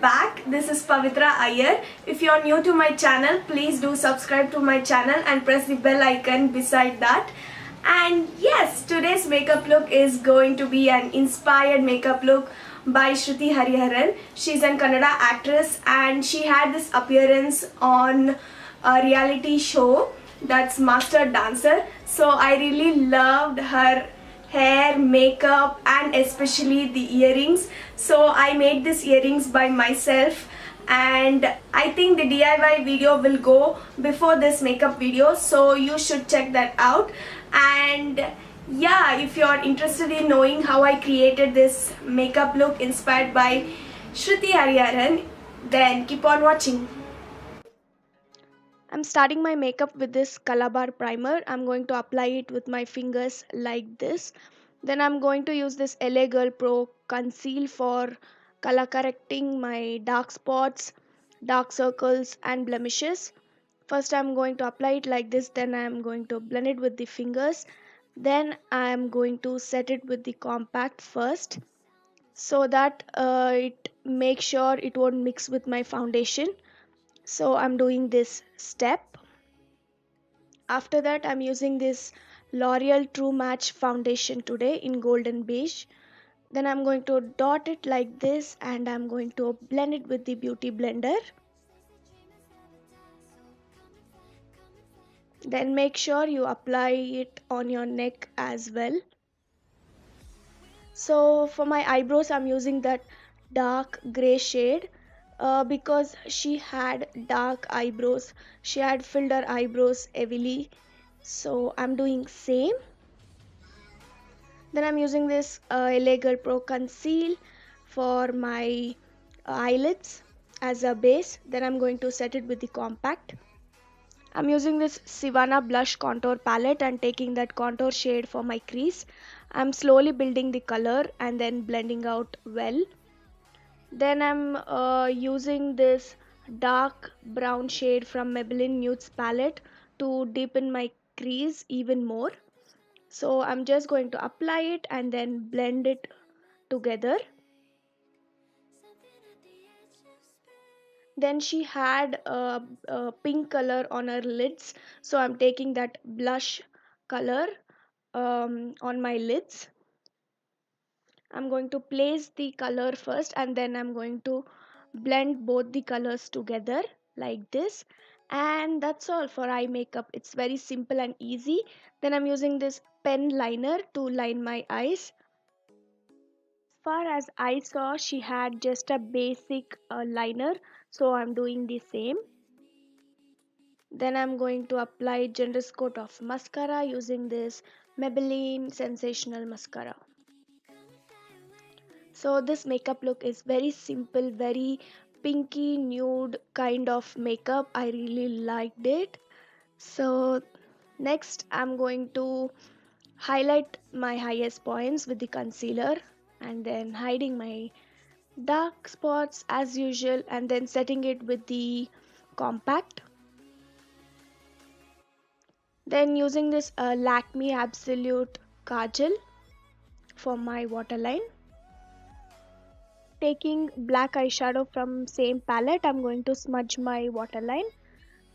back. This is Pavithra Iyer. If you're new to my channel, please do subscribe to my channel and press the bell icon beside that. And yes, today's makeup look is going to be an inspired makeup look by SRUTHI HARIHARAN. She's an Kannada actress and she had this appearance on a reality show that's Master Dancer. So I really loved her hair, makeup and especially the earrings. So I made these earrings by myself and I think the DIY video will go before this makeup video, so you should check that out. And yeah, if you're interested in knowing how I created this makeup look inspired by SRUTHI HARIHARAN, then keep on watching. I'm starting my makeup with this COLORBAR primer. I'm going to apply it with my fingers like this. Then I'm going to use this LA Girl Pro Conceal for color correcting my dark spots, dark circles and blemishes. First I'm going to apply it like this, then I'm going to blend it with the fingers. Then I'm going to set it with the compact first so that it makes sure it won't mix with my foundation. So I'm doing this step. After that I'm using this L'Oreal True Match foundation today in golden beige. Then I'm going to dot it like this and I'm going to blend it with the beauty blender. Then make sure you apply it on your neck as well. So for my eyebrows I'm using that dark gray shade because she had dark eyebrows. She had filled her eyebrows heavily. So I'm doing same. Then I'm using this LA Girl Pro Conceal for my eyelids as a base. Then I'm going to set it with the compact. I'm using this SIVANNA blush contour palette and taking that contour shade for my crease. I'm slowly building the color and then blending out well. Then I'm using this dark brown shade from Maybelline Nudes palette to deepen my crease even more. So I'm just going to apply it and then blend it together. Then she had a pink color on her lids, so I'm taking that blush color on my lids. I'm going to place the color first and then I'm going to blend both the colors together like this. And that's all for eye makeup. It's very simple and easy. Then I'm using this pen liner to line my eyes. As far as I saw, she had just a basic liner, so I'm doing the same. Then I'm going to apply generous coat of mascara using this Maybelline Sensational mascara. So this makeup look is very simple, very pinky nude kind of makeup. I really liked it. So next I'm going to highlight my highest points with the concealer and then hiding my dark spots as usual and then setting it with the compact. Then using this LAKME Absolute Kajal for my waterline. Taking black eyeshadow from same palette, I'm going to smudge my waterline.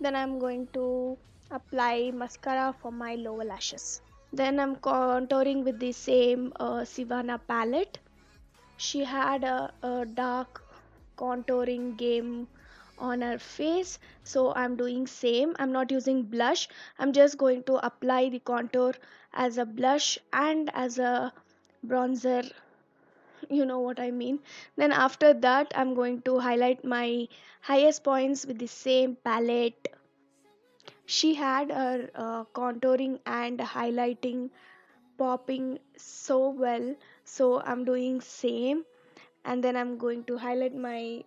Then I'm going to apply mascara for my lower lashes. Then I'm contouring with the same SIVANNA palette. She had a dark contouring game on her face, so I'm doing same. I'm not using blush. I'm just going to apply the contour as a blush and as a bronzer, you know what I mean. Then after that I'm going to highlight my highest points with the same palette. She had her contouring and highlighting popping so well, so I'm doing same. And then I'm going to highlight my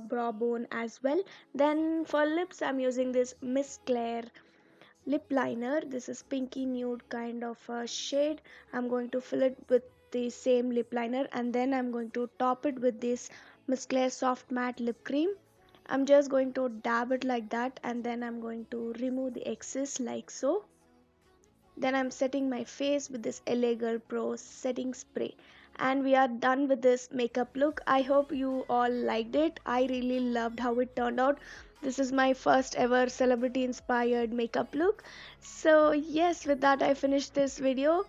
brow bone as well. Then for lips I'm using this Miss Claire lip liner. This is pinky nude kind of a shade. I'm going to fill it with the same lip liner and then I'm going to top it with this Miss Claire soft matte lip cream. I'm just going to dab it like that and then I'm going to remove the excess like so. Then I'm setting my face with this LA Girl Pro setting spray. And we are done with this makeup look. I hope you all liked it. I really loved how it turned out. This is my first ever celebrity inspired makeup look. So yes, with that I finished this video.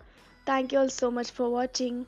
Thank you all so much for watching.